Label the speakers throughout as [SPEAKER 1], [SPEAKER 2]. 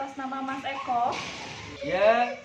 [SPEAKER 1] atas nama Mas Eko.
[SPEAKER 2] Ya.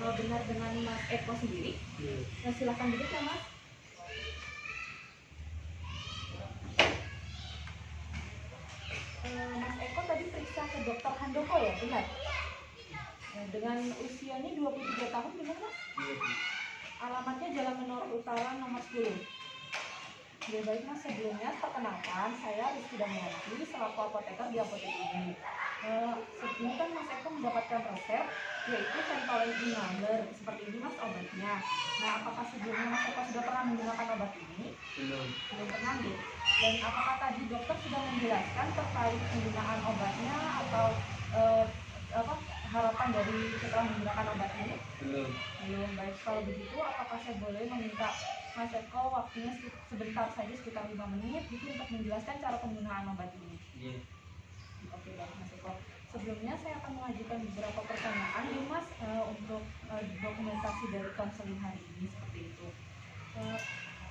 [SPEAKER 1] Benar dengan Mas Eko sendiri?
[SPEAKER 2] Ya.
[SPEAKER 1] Silahkan duduk ya Mas. Mas Eko tadi periksa ke dokter Handoko ya, benar? Dengan usianya 23 tahun, benar Mas?
[SPEAKER 2] Iya.
[SPEAKER 1] Alamatnya Jalan Menor Utara nomor 10. Ya baik Mas, sebelumnya perkenalkan saya Rizky Damianti selaku apoteker di apotek ini. Sebelum kan Mas Eko mendapatkan resep yaitu Ventolin Inhaler seperti ini Mas obatnya. Nah, apakah sebelumnya Mas Eko sudah pernah menggunakan obat ini? Belum pernah nih. Dan apakah tadi dokter sudah menjelaskan terkait penggunaan obatnya atau harapan dari setelah menggunakan obat ini? Belum. Baik, kalau begitu apakah saya boleh meminta Mas Eko waktunya sebentar saja, sekitar 5 menit gitu untuk menjelaskan cara penggunaan obat ini?
[SPEAKER 2] Iya.
[SPEAKER 1] Oke, baik Mas Eko. Sebelumnya saya akan mengajukan beberapa pertanyaan nih Mas untuk dokumentasi dari konseling hari ini seperti itu.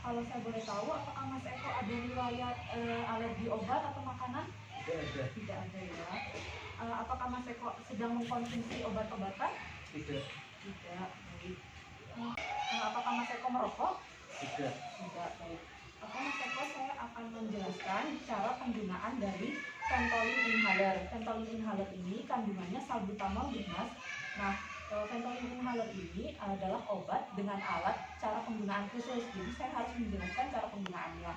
[SPEAKER 1] Kalau saya boleh tahu, apakah Mas Eko ada riwayat alergi obat atau makanan?
[SPEAKER 2] Tidak ada.
[SPEAKER 1] Tidak ada ya. Apakah Mas Eko sedang mengkonsumsi obat-obatan?
[SPEAKER 2] Tidak.
[SPEAKER 1] Tidak. Baik. Apakah Mas Eko merokok?
[SPEAKER 2] Tidak.
[SPEAKER 1] Tidak. Baik. Oke Mas Eko, saya akan menjelaskan cara penggunaan dari Ventolin Inhaler. Ventolin Inhaler ini kandungannya salbutamol, Mas. Nah, Ventolin Inhaler ini adalah obat dengan alat cara penggunaan khusus. Jadi saya harus menjelaskan cara penggunaannya.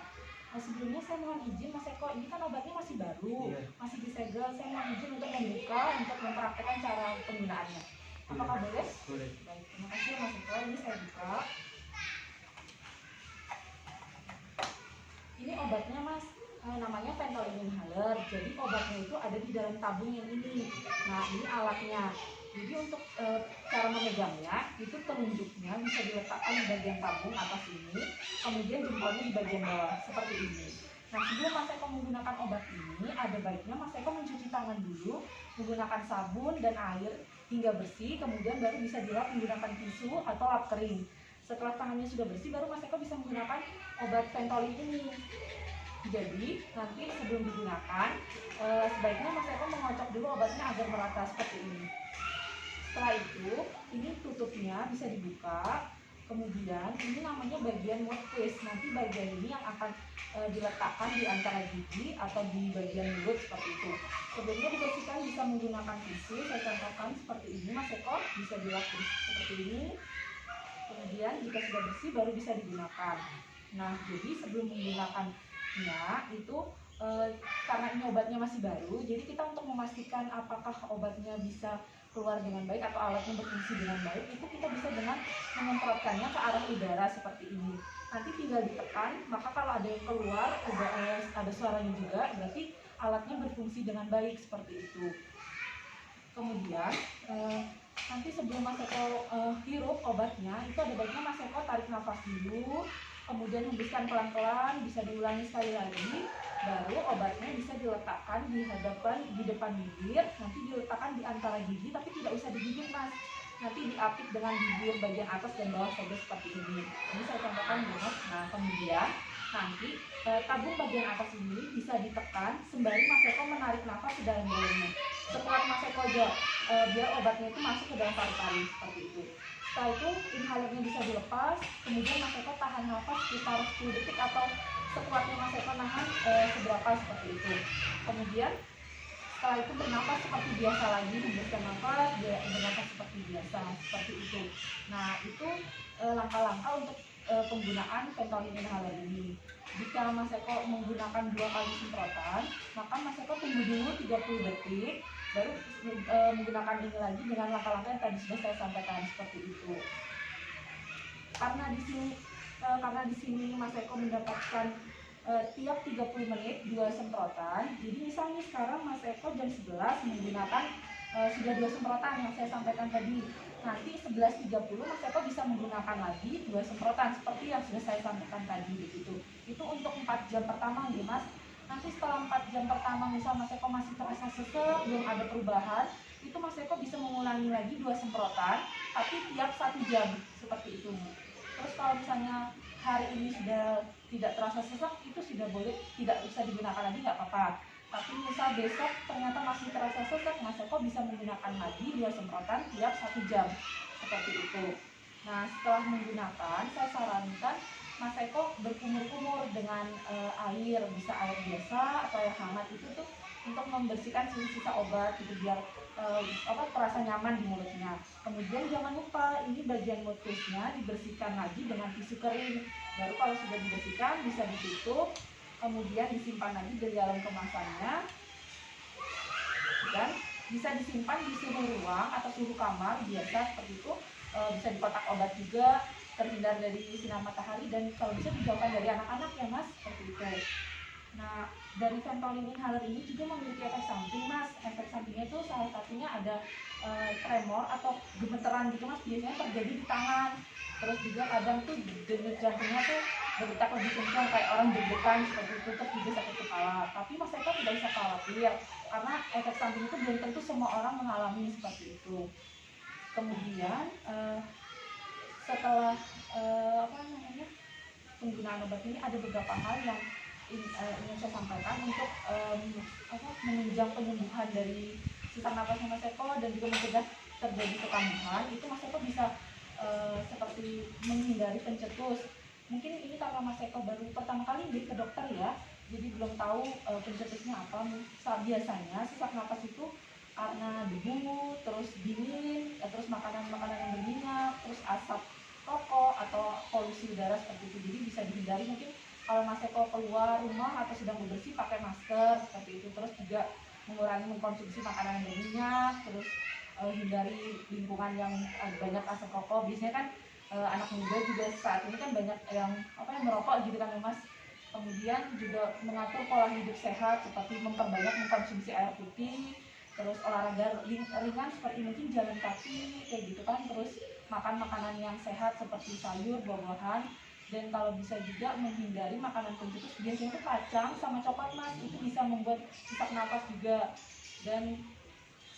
[SPEAKER 1] Sebelumnya saya mohon izin Mas Eko, ini kan obatnya masih baru, masih disegel. Saya mohon izin untuk membuka, untuk mempraktekkan cara penggunaannya. Apakah boleh?
[SPEAKER 2] Boleh.
[SPEAKER 1] Baik, terima kasih Mas Eko. Ini saya buka. Ini obatnya Mas, namanya Ventolin Inhaler. Jadi obatnya itu ada di dalam tabung yang ini. Nah, ini alatnya. Jadi untuk cara memegangnya, itu telunjuknya bisa diletakkan di bagian tabung atas ini, kemudian jempolnya di bagian bawah, seperti ini. Nah, sebelum Mas Eko menggunakan obat ini, ada baiknya Mas Eko mencuci tangan dulu, menggunakan sabun dan air hingga bersih, kemudian baru bisa dilap menggunakan tisu atau lap kering. Setelah tangannya sudah bersih, baru Mas Eko bisa menggunakan obat Ventolin ini. Jadi, nanti sebelum digunakan, sebaiknya Mas Eko mengocok dulu obatnya agar merata seperti ini. Setelah itu, ini tutupnya bisa dibuka. Kemudian, ini namanya bagian mouthpiece. Nanti bagian ini yang akan diletakkan di antara gigi atau di bagian mulut seperti itu. Sebelumnya dibersihkan bisa menggunakan tisu. Saya contohkan seperti ini, Mas Eko bisa dilap seperti ini. Kemudian jika sudah bersih baru bisa digunakan. Nah, jadi sebelum menggunakannya itu karena ini obatnya masih baru, jadi kita untuk memastikan apakah obatnya bisa keluar dengan baik atau alatnya berfungsi dengan baik, itu kita bisa dengan menyemprotkannya ke arah udara seperti ini. Nanti tinggal ditekan, maka kalau ada yang keluar ada suaranya juga, berarti alatnya berfungsi dengan baik seperti itu. Kemudian nanti sebelum Mas Eko hirup obatnya, itu ada baiknya Mas Eko tarik nafas dulu, kemudian hembuskan pelan-pelan, bisa diulangi sekali lagi, baru obatnya bisa diletakkan di depan bibir, nanti diletakkan di antara gigi, tapi tidak usah digigit Mas, nanti diapit dengan bibir bagian atas dan bawah saja seperti ini. Ini saya contohkan Mas. Nah, kemudian nanti tabung bagian atas ini bisa ditekan sembari Mas Eko menarik nafas ke dalam-dalamnya. Setelah Mas Eko biar obatnya itu masuk ke dalam paru-paru seperti itu. Setelah itu inhalernya bisa dilepas, kemudian Mas Eko tahan nafas sekitar 10 detik atau sekuatnya Mas Eko nahan seberapa seperti itu. Kemudian setelah itu bernafas seperti biasa lagi, hembuskan nafas, bernafas seperti biasa, seperti itu. Nah, itu langkah-langkah untuk penggunaan Ventolin Inhaler ini. Jika Mas Eko menggunakan 2 kali semprotan, maka Mas Eko tunggu dulu 30 detik, baru menggunakan ini lagi dengan langkah-langkah yang tadi sudah saya sampaikan seperti itu. Karena di sini Mas Eko mendapatkan tiap 30 menit 2 semprotan. Jadi misalnya sekarang Mas Eko jam 11 menggunakan sudah 2 semprotan yang saya sampaikan tadi. Nanti 11.30 Mas Eko bisa menggunakan lagi 2 semprotan seperti yang sudah saya sampaikan tadi begitu. Itu untuk 4 jam pertama nih Mas. Nanti setelah 4 jam pertama misal Mas Eko masih terasa sesek, belum ada perubahan, itu Mas Eko bisa mengulangi lagi 2 semprotan, tapi tiap 1 jam seperti itu. Terus kalau misalnya hari ini sudah tidak terasa sesak, itu sudah boleh, tidak usah digunakan lagi, nggak apa-apa. Tapi misal besok ternyata masih terasa sesak, Mas Eko bisa menggunakan lagi 2 semprotan tiap 1 jam seperti itu. Nah, setelah menggunakan, saya sarankan Mas Eko berkumur-kumur dengan air, bisa air biasa atau air hangat itu tuh untuk membersihkan sisa-sisa obat gitu biar terasa nyaman di mulutnya. Kemudian jangan lupa ini bagian mouthpiece-nya dibersihkan lagi dengan tisu kering. Baru kalau sudah dibersihkan bisa ditutup, kemudian disimpan lagi di dalam kemasannya dan bisa disimpan di suhu ruang atau suhu kamar biasa seperti itu. Bisa di kotak obat juga, terhindar dari sinar matahari dan kalau bisa dijauhkan dari anak-anak ya Mas, seperti itu. Nah, dari Ventolin inhaler ini juga memiliki efek samping Mas. Efek sampingnya itu salah satunya ada tremor atau gemeteran gitu Mas, biasanya terjadi di tangan. Terus juga kadang tuh denyut jantungnya tuh berdetak lebih kencang kayak orang deg-degan seperti itu, terus juga sakit kepala. Tapi Mas Eko tidak usah khawatir karena efek samping itu belum tentu semua orang mengalami seperti itu. Kemudian setelah penggunaan obat ini ada beberapa hal yang ingin saya sampaikan untuk menunjang penyembuhan dari sesak napasnya Mas Eko dan juga mencegah terjadi kekambuhan. Itu Mas Eko bisa seperti menghindari pencetus. Mungkin ini karena Mas Eko baru pertama kali ke dokter ya, jadi belum tahu pencetusnya apa. Biasanya sesak napas itu karena debu, terus dingin, terus makanan-makanan yang berminyak, terus asap rokok atau polusi udara seperti itu. Jadi bisa dihindari mungkin kalau Mas Eko keluar rumah atau sedang bebersih pakai masker seperti itu. Terus juga mengurangi mengkonsumsi makanan yang berminyak, terus hindari lingkungan yang banyak asap rokok. Biasanya kan anak muda juga saat ini kan banyak yang merokok gitu kan ya Mas. Kemudian juga mengatur pola hidup sehat seperti memperbanyak mengkonsumsi air putih, terus olahraga ringan seperti mungkin jalan kaki kayak gitu kan, terus makan makanan yang sehat seperti sayur, buah-buahan, dan kalau bisa juga menghindari makanan pencetus. Biasanya itu kacang sama coklat Mas, itu bisa membuat sesak napas juga. Dan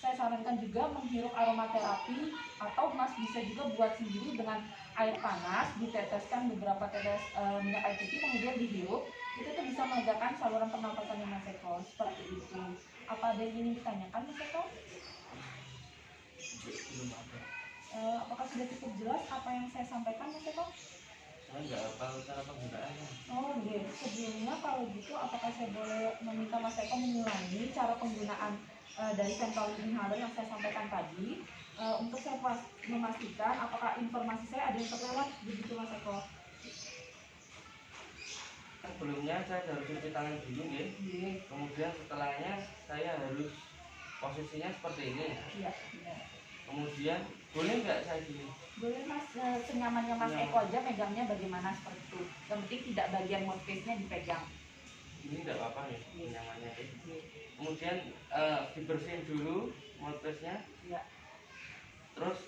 [SPEAKER 1] saya sarankan juga menghirup aromaterapi atau Mas bisa juga buat sendiri dengan air panas, diteteskan beberapa tetes minyak air putih kemudian dihirup. Itu tuh bisa melegakan saluran pernapasannya Mas Eko seperti itu. Apa ada yang ingin ditanyakan Mas Eko?
[SPEAKER 2] Belum ada.
[SPEAKER 1] Apakah sudah cukup jelas apa yang saya sampaikan Mas Eko?
[SPEAKER 2] Saya nggak hafal cara penggunaannya.
[SPEAKER 1] Oh iya, sebelumnya kalau gitu apakah saya boleh meminta Mas Eko mengulangi cara penggunaan dari Ventolin inhaler yang saya sampaikan tadi, untuk saya memastikan apakah informasi saya ada yang terlewat begitu Mas Eko?
[SPEAKER 2] Sebelumnya saya harus cuci tangan dulu ya.
[SPEAKER 1] Iya.
[SPEAKER 2] Kemudian setelahnya saya harus posisinya seperti ini.
[SPEAKER 1] Iya.
[SPEAKER 2] Kemudian boleh nggak saya gini?
[SPEAKER 1] Boleh Mas, senyamannya Mas Eko aja megangnya bagaimana seperti itu. Yang penting tidak bagian mouthpiece-nya dipegang.
[SPEAKER 2] Ini nggak apa-apa ya, nyamannya ya.
[SPEAKER 1] Iya.
[SPEAKER 2] Kemudian dibersihin dulu mouthpiece-nya.
[SPEAKER 1] Iya.
[SPEAKER 2] Terus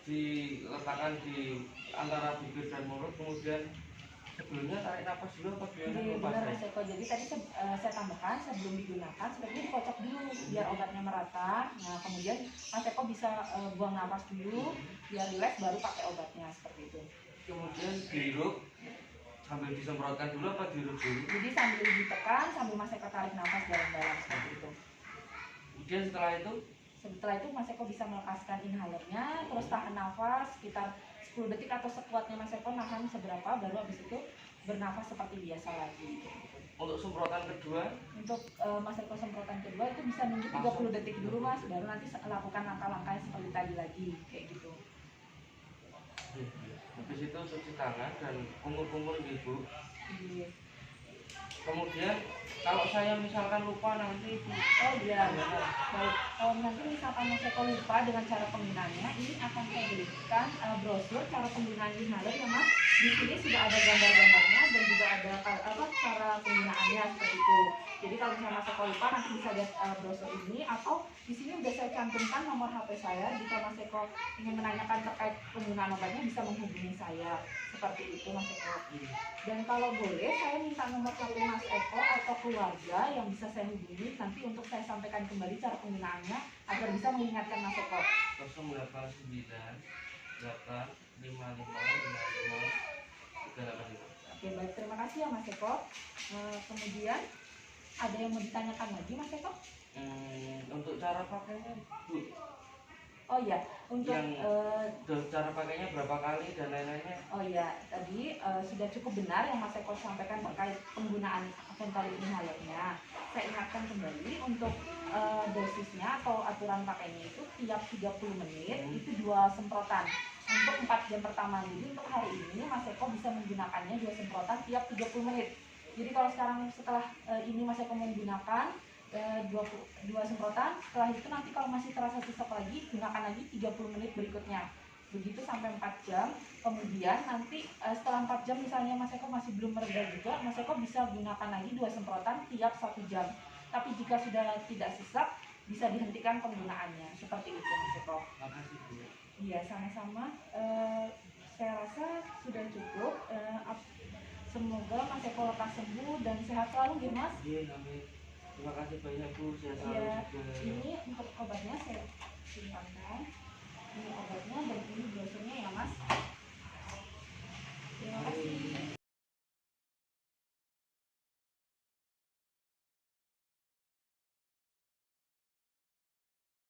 [SPEAKER 2] diletakkan di antara bibir dan mulut. Kemudian sebelumnya tarik nafas dulu apa gimana?
[SPEAKER 1] Iya
[SPEAKER 2] Lupa
[SPEAKER 1] benar
[SPEAKER 2] saya.
[SPEAKER 1] Mas Eko. Jadi tadi saya tambahkan sebelum digunakan sebaiknya dikocok dulu biar obatnya merata. Nah kemudian Mas Eko bisa buang nafas dulu biar rileks baru pakai obatnya seperti itu.
[SPEAKER 2] Kemudian dihirup sambil disemprotkan dulu apa dihirup dulu?
[SPEAKER 1] Jadi sambil ditekan sambil Mas Eko tarik nafas dalam-dalam seperti itu.
[SPEAKER 2] Kemudian
[SPEAKER 1] Setelah itu Mas Eko bisa melepaskan inhalernya, terus tahan nafas sekitar 10 detik atau sekuatnya Mas Eko nahan seberapa, baru habis itu bernafas seperti biasa lagi.
[SPEAKER 2] untuk semprotan kedua,
[SPEAKER 1] Untuk Mas Eko semprotan kedua itu bisa nunggu 30 detik dulu Mas, baru nanti lakukan langkah-langkah seperti tadi lagi, kayak gitu.
[SPEAKER 2] habis itu cuci tangan dan kumur-kumur ibu.
[SPEAKER 1] Iya.
[SPEAKER 2] Kemudian kalau saya misalkan lupa nanti ibu.
[SPEAKER 1] Oh iya, baik. Kalau nanti misalkan Mas Eko lupa dengan cara penggunaannya, ini akan saya berikan brosur cara penggunaan inhaler ya Mas. Di sini sudah ada gambar-gambarnya dan juga ada cara penggunaannya seperti itu. Jadi kalau misalnya Mas Eko lupa nanti bisa lihat brosur ini, atau di sini udah saya cantumkan nomor HP saya. Jika Mas Eko ingin menanyakan terkait penggunaan obatnya bisa menghubungi saya. Seperti itu Mas Eko. Dan kalau boleh saya minta nomor HP Mas Eko atau keluarga yang bisa saya hubungi nanti untuk saya sampaikan kembali cara penggunaannya agar bisa mengingatkan Mas Eko.
[SPEAKER 2] 089 855 55 385.
[SPEAKER 1] Oke baik, terima kasih ya Mas Eko. Kemudian Ada yang mau ditanyakan lagi Mas Eko?
[SPEAKER 2] Untuk cara pakainya Bu,
[SPEAKER 1] Oh iya, untuk
[SPEAKER 2] yang cara pakainya berapa kali dan lain-lainnya.
[SPEAKER 1] oh iya, tadi sudah cukup benar yang Mas Eko sampaikan terkait penggunaan Ventolin inhalernya. Saya ingatkan kembali untuk dosisnya atau aturan pakainya itu tiap 30 menit itu 2 semprotan untuk 4 jam pertama. Jadi untuk hari ini Mas Eko bisa menggunakannya 2 semprotan tiap 30 menit. Jadi kalau sekarang setelah ini Mas Eko menggunakan 2 semprotan, setelah itu nanti kalau masih terasa sesak lagi, gunakan lagi 30 menit berikutnya. Begitu sampai 4 jam. Kemudian nanti setelah 4 jam misalnya Mas Eko masih belum mereda juga, Mas Eko bisa gunakan lagi 2 semprotan tiap 1 jam. Tapi jika sudah tidak sesak, bisa dihentikan penggunaannya. Seperti itu Mas Eko.
[SPEAKER 2] Makasih Bu.
[SPEAKER 1] Iya, sama-sama. Saya rasa sudah cukup. Semoga Mas Eko lekas sembuh dan sehat selalu ya Mas.
[SPEAKER 2] Iya, amin. Terima kasih banyak Bu, sehat selalu
[SPEAKER 1] Iya,
[SPEAKER 2] juga.
[SPEAKER 1] ini untuk